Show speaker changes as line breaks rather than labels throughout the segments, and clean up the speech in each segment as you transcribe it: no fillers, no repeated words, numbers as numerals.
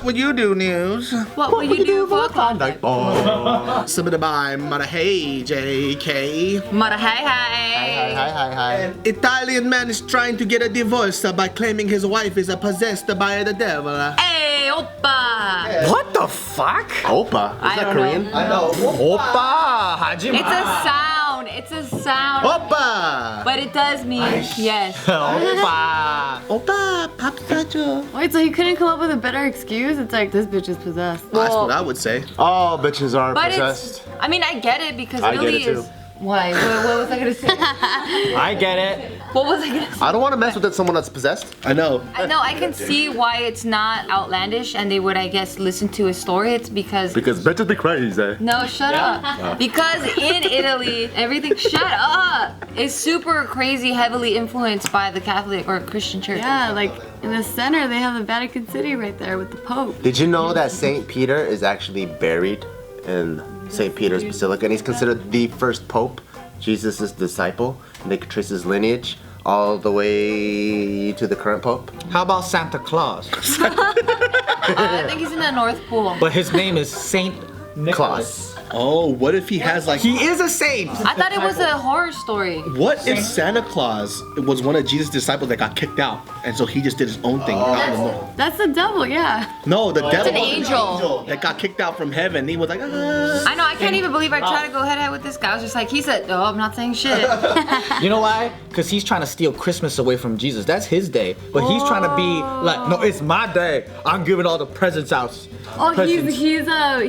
What would you do, News?
What would you do for a Klondike
Oh.
Submitted by Mada Hey JK.
Mara hi.
Hi.
Italian man is trying to get a divorce by claiming his wife is possessed by the devil.
Hey, oppa.
What the fuck? Opa? Is
I
that
don't
Korean?
know.
I know.
Opa! Hajima.
It's a sound.
Opa!
But it does mean yes.
Opa!
Opa, papsacho.
Wait, so he couldn't come up with a better excuse? It's like, this bitch is possessed.
That's what I would say.
All bitches are
But
possessed.
I mean, I get it because
I get
Italy
it too.
is. Why? What was I gonna say?
I get it.
What was I gonna say?
I don't want to mess with someone that's possessed.
I know.
No, I can see why it's not outlandish and they would, I guess, listen to his story. It's because
bitches be crazy.
no, shut up. Because in Italy, everything, shut up, is super crazy, heavily influenced by the Catholic or Christian church.
Yeah, like in the center, they have the Vatican City right there with the Pope.
Did you know that St. Peter is actually buried in St. Peter's Basilica, and he's considered the first pope, Jesus' disciple, and they could trace his lineage all the way to the current pope?
How about Santa Claus?
I think he's in the North Pole.
But his name is Saint
Claus.
Oh, what if he has like...
He is a saint.
I thought it was a horror story.
What if Santa Claus was one of Jesus' disciples that got kicked out, and so he just did his own thing out in the world?
That's the devil, yeah.
No, the devil
an angel.
that got kicked out from heaven. He was like,
I know, I can't even believe I tried to go head to head with this guy. I was just like, he said, oh, I'm not saying shit.
You know why? Because he's trying to steal Christmas away from Jesus. That's his day. But he's trying to be like, no, it's my day. I'm giving all the presents out.
Oh,
Presents.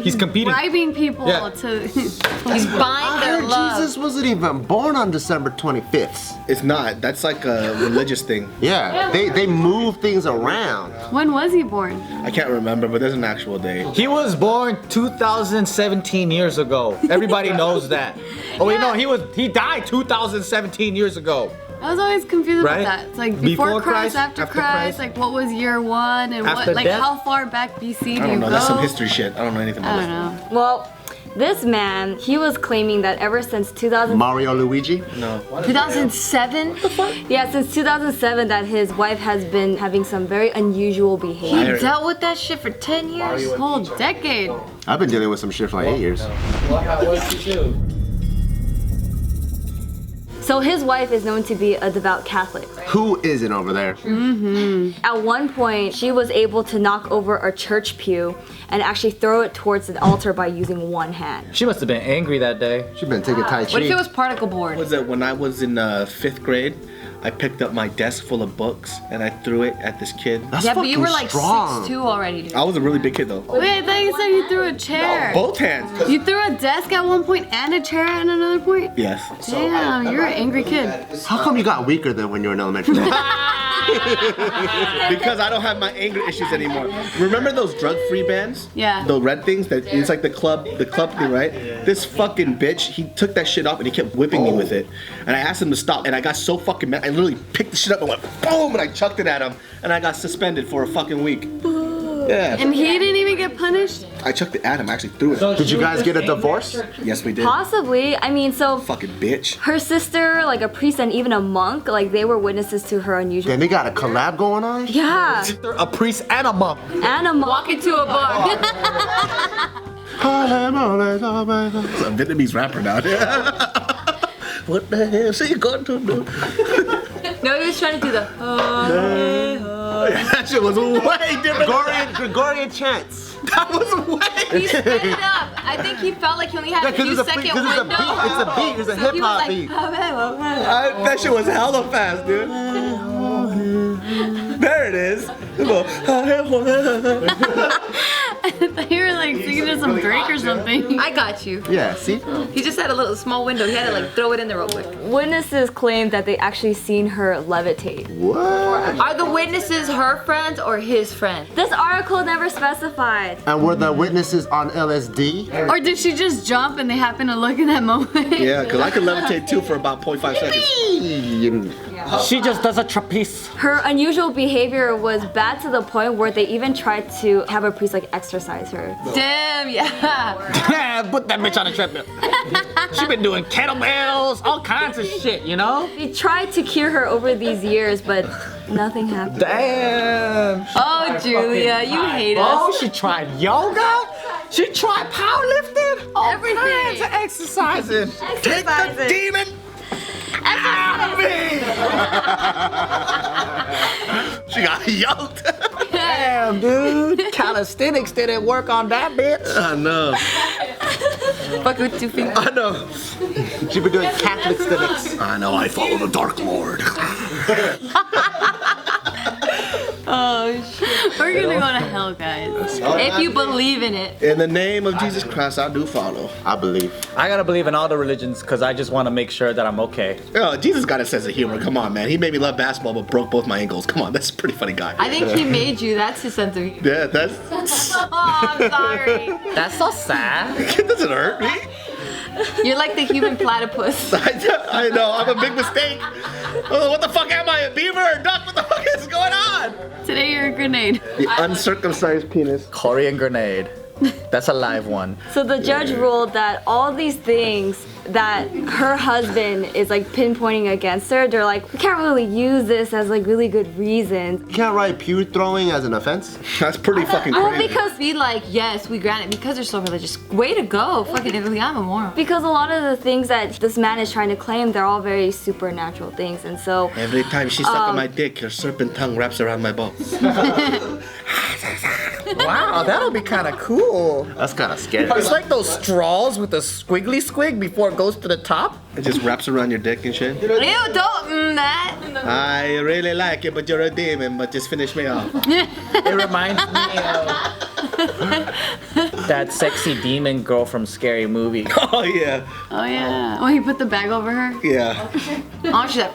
he's
competing.
bribing people
Yeah.
to.
He's buying
I
their
heard
love.
Jesus wasn't even born on December 25th.
it's not. That's like a religious thing.
Yeah, they move things around.
When was he born?
I can't remember, but there's an actual day.
He was born 2017 years ago. Everybody knows that. Oh wait, no, he died 2017 years ago.
I was always confused
Right?
about that. It's like
Before
before Christ,
Christ,
after
after
Christ,
Christ.
like what was year one and
After
what, like
death?
how far back BC do
I
you
don't know.
go?
That's some history shit. I don't know anything
I
about
don't
it.
know.
Well, this man, he was claiming that ever since 2000,
Mario Luigi?
No.
2007?
yeah, since 2007, that his wife has been having some very unusual
He
behavior.
dealt with that shit for 10 years?
Whole decade.
I've been dealing with some shit for like 8 years.
What did you do?
So his wife is known to be a devout Catholic.
Who isn't over there?
At one point, she was able to knock over a church pew and actually throw it towards the altar by using one hand.
She must have been angry that day.
She been taking Tai Chi.
What if it was particle board?
Was it when I was in 5th grade? I picked up my desk full of books and I threw it at this kid.
That's
Yeah, but you
fucking
were like
strong.
6'2" already, dude.
I was a really big kid though.
Wait, I thought you said you threw a chair.
Both hands.
You threw a desk at one point and a chair at another point?
Yes.
Damn, you're an angry kid.
How come you got weaker than when you were in elementary?
Because I don't have my anger issues anymore. Remember those drug-free bands?
Yeah.
The red things that it's like the club thing, right? This fucking bitch, he took that shit off and he kept whipping me with it. And I asked him to stop and I got so fucking mad. I literally picked the shit up and went boom and I chucked it at him and I got suspended for a fucking week. Yeah.
And he didn't even get punished?
I chucked it at him. I actually threw it.
Did you guys get a divorce?
Yes, we did.
Possibly. I mean, so
Fucking bitch.
her sister, like a priest and even a monk, like they were witnesses to her unusual.
Then they got a collab going on?
Yeah,
A priest and a monk.
and a monk.
Walk into a bar.
It's a Vietnamese rapper now. What the hell is he going to do?
No, he was trying to do the.
That shit was way different.
Gregorian chants.
That was way.
He sped it up. I think he felt like he only had
Yeah,
a
'cause
few
it's a
second
beat, 'cause it's a
window.
beat, it's a beat, it's a
So he was
hip-hop
like,
beat.
That shit was hella fast, dude. There it is.
You were like singing to some Drake or something.
I got you.
Yeah, see?
He just had a little small window. He had to like throw it in there real quick.
Witnesses claim that they actually seen her levitate.
What?
Are the witnesses her friends or his friends?
This article never specified.
And were the witnesses on LSD?
Or did she just jump and they happened to look in that moment?
Yeah, because I could levitate too for about 0.5 seconds.
She just does a trapeze.
Her unusual behavior was bad to the point where they even tried to have a priest like exorcise her.
Damn, yeah.
Put that bitch on a treadmill. She been doing kettlebells, all kinds of shit, you know?
They tried to cure her over these years, but Nothing happened.
Damn.
Oh, Julia, you hate us.
Oh, she tried yoga. She tried powerlifting. All
Everything.
kinds of exercising.
Take the demon out of me! She got yoked.
Damn, dude. Calisthenics didn't work on that bitch.
I know.
Fuck with 2 fingers.
I know.
She been doing Catholic stinks.
I know. I follow the Dark Lord.
Oh, shit.
We're gonna go to hell, guys.
If you believe in it.
In the name of Jesus Christ, I do follow.
I believe.
I gotta believe in all the religions because I just want to make sure that I'm okay.
Oh, Jesus got a sense of humor. Come on, man. He made me love basketball, but broke both my ankles. Come on, that's a pretty funny guy.
I think he made you. That's his sense of humor.
Yeah, that's.
Oh, I'm sorry.
That's so sad.
It doesn't hurt me.
You're like the human platypus.
I know. I'm a big mistake. Oh, what the fuck am I? A beaver or a duck? What the fuck is going on?
Today you're a grenade.
The uncircumcised penis.
Korean grenade. That's a live one.
So the judge ruled that all these things that her husband is like pinpointing against her, they're like, we can't really use this as like really good reasons.
You can't write pew throwing as an offense?
That's pretty fucking
Well,
crazy.
because be like, yes, we grant it because they're so religious. Way to go, fucking Italy. I'm a moron.
Because a lot of the things that this man is trying to claim, they're all very supernatural things, and so
Every time she sucked on my dick, her serpent tongue wraps around my balls.
Wow, that'll be kind of cool.
That's kind of scary.
It's like those straws with the squiggly squig before it goes to the top.
It just wraps around your dick and shit.
Ew, don't that.
I really like it, but you're a demon, but just finish me off.
It reminds me of that sexy demon girl from Scary Movie.
Oh, yeah.
Oh yeah. Oh, he put the bag over her.
Yeah.
Oh, she's like,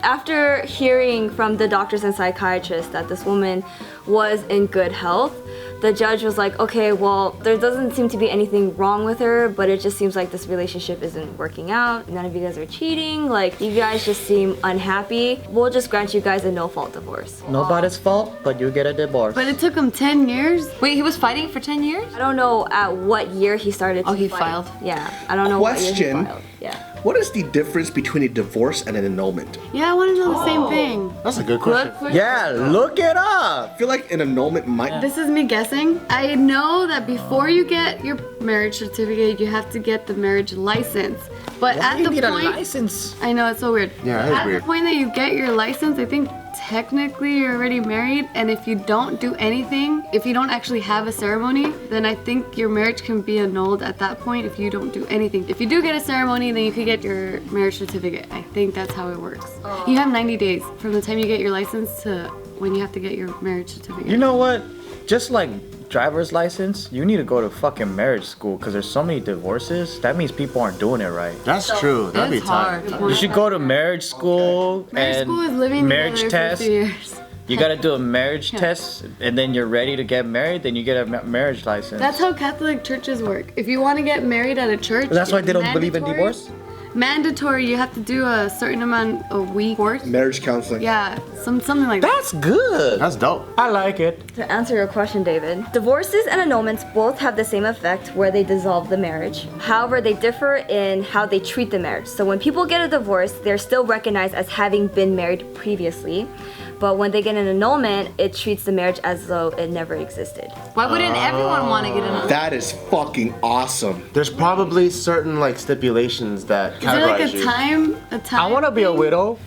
after hearing from the doctors and psychiatrists that this woman was in good health, the judge was like, okay, well, there doesn't seem to be anything wrong with her, but it just seems like this relationship isn't working out. None of you guys are cheating. Like, you guys just seem unhappy. We'll just grant you guys a no-fault divorce.
Nobody's fault, but you get a divorce.
But it took him 10 years.
wait, he was fighting for 10 years?
I don't know at what year he started to
Oh, he
fight.
filed.
Yeah, I don't know what year
Question.
he filed. Yeah.
What is the difference between a divorce and an annulment?
Yeah, I want to know the same thing.
That's a good question.
Yeah, look it up.
I feel like an annulment might.
This is me guessing. I know that before you get your marriage certificate, you have to get the marriage license. But
Why
at
do you
the
need a
point,
license?
I know it's so weird.
Yeah, that is
At
weird.
the point that you get your license, I think technically you're already married, and if you don't do anything, if you don't actually have a ceremony, then I think your marriage can be annulled at that point if you don't do anything. If you do get a ceremony, then you could get your marriage certificate. I think that's how it works. You have 90 days from the time you get your license to when you have to get your marriage certificate.
You know what? Just like driver's license, you need to go to fucking marriage school because there's so many divorces. That means people aren't doing it right.
That's true. That'd be
It's
tight.
hard.
You should go to marriage school
Marriage
and
school is living
marriage
together
test.
for 2 years.
You gotta do a marriage test, and then you're ready to get married. Then you get a marriage license.
That's how Catholic churches work. If you want to get married at a church,
That's why
it's
they don't believe in
mandatory.
divorce.
Mandatory, you have to do a certain amount a week course.
Marriage counseling.
Yeah, something like that.
That's good.
That's dope.
I like it.
To answer your question, David, divorces and annulments both have the same effect where they dissolve the marriage. However, they differ in how they treat the marriage. So when people get a divorce, they're still recognized as having been married previously. But when they get an annulment, it treats the marriage as though it never existed.
Why wouldn't everyone want to get an
That is fucking awesome.
There's probably certain like stipulations that
Is there like
categorize
a
you.
time?
I want to be a widow.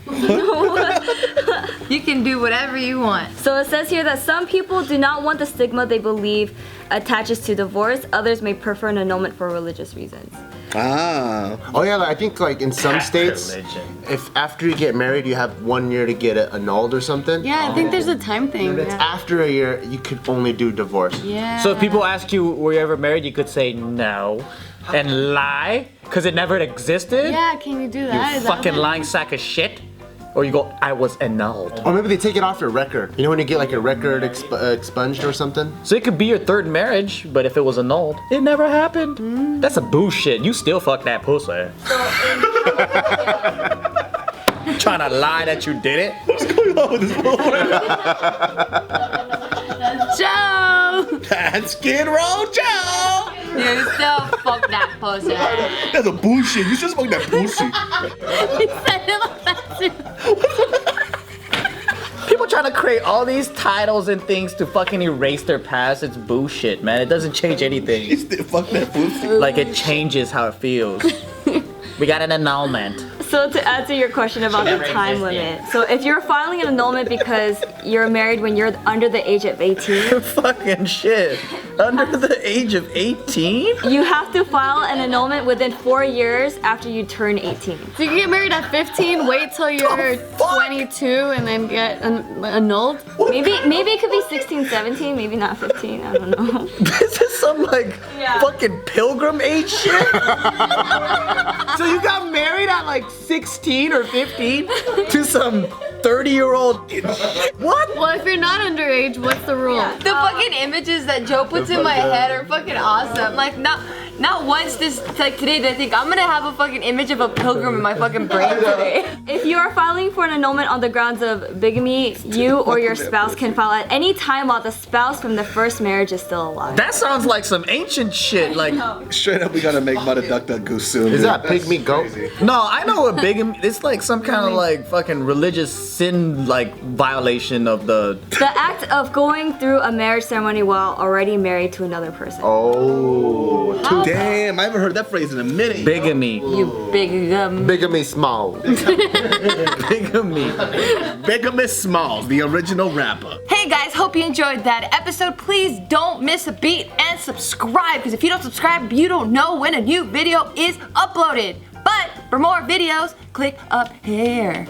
You can do whatever you want.
So it says here that some people do not want the stigma they believe attaches to divorce. Others may prefer an annulment for religious reasons.
Ah.
Oh yeah, like, I think like in some states,
Religion.
if after you get married you have 1 year to get it annulled or something.
Yeah, I think there's a time thing.
If it's
Yeah.
after a year, you could only do divorce.
Yeah.
So if people ask you, were you ever married? You could say no, and lie, because it never existed.
Yeah, can you do that?
You
Is that
fucking
what-
lying sack of shit. Or you go, I was annulled.
Or maybe they take it off your record. You know when you get like your record expunged or something?
So it could be your third marriage, but if it was annulled, it never happened. That's a bullshit. You still fuck that pussy. Trying to lie that you did it.
Joe!
That's Skid Row Joe.
You still fuck that pussy.
That's a bullshit. You just fuck that pussy.
He said it like that too.
create all these titles and things to fucking erase their past. It's bullshit, man. It doesn't change anything.
Fuck that pussy.
Like it changes how it feels. We got an annulment.
So to answer your question about the time limit, so if you're filing an annulment because you're married when you're under the age of 18,
Fucking shit. Under the age of 18?
you have to file an annulment within 4 years after you turn 18.
So you can get married at 15, wait till you're 22, and then get annulled.
Maybe it could be 16, 17, maybe not 15. I don't know.
This is some like fucking pilgrim age shit. So you got married at like 16 or 15 to some 30-year-old. What?
Well, if you're not underage, what's the rule?
The fucking images that Joe puts in my head are fucking awesome. Like not once today did I think I'm gonna have a fucking image of a pilgrim in my fucking brain today.
If you are filing for an annulment on the grounds of bigamy, you or your spouse can file at any time while the spouse from the first marriage is still alive.
That sounds like some ancient shit. Like,
Straight up, we gotta make Butter Duck Duck Goose soon.
Is
dude.
that pygmy goat?
no, I know what bigamy. It's like some kind of like fucking religious sin, like violation of the.
The act of going through a marriage ceremony while already married to another person.
Oh,
Damn, I haven't heard that phrase in a minute.
Bigamy.
You big
bigamy small.
Bigamy.
Bigamous Smalls, the original rapper.
Hey guys, hope you enjoyed that episode. Please don't miss a beat and subscribe, because if you don't subscribe, you don't know when a new video is uploaded. But for more videos, click up here.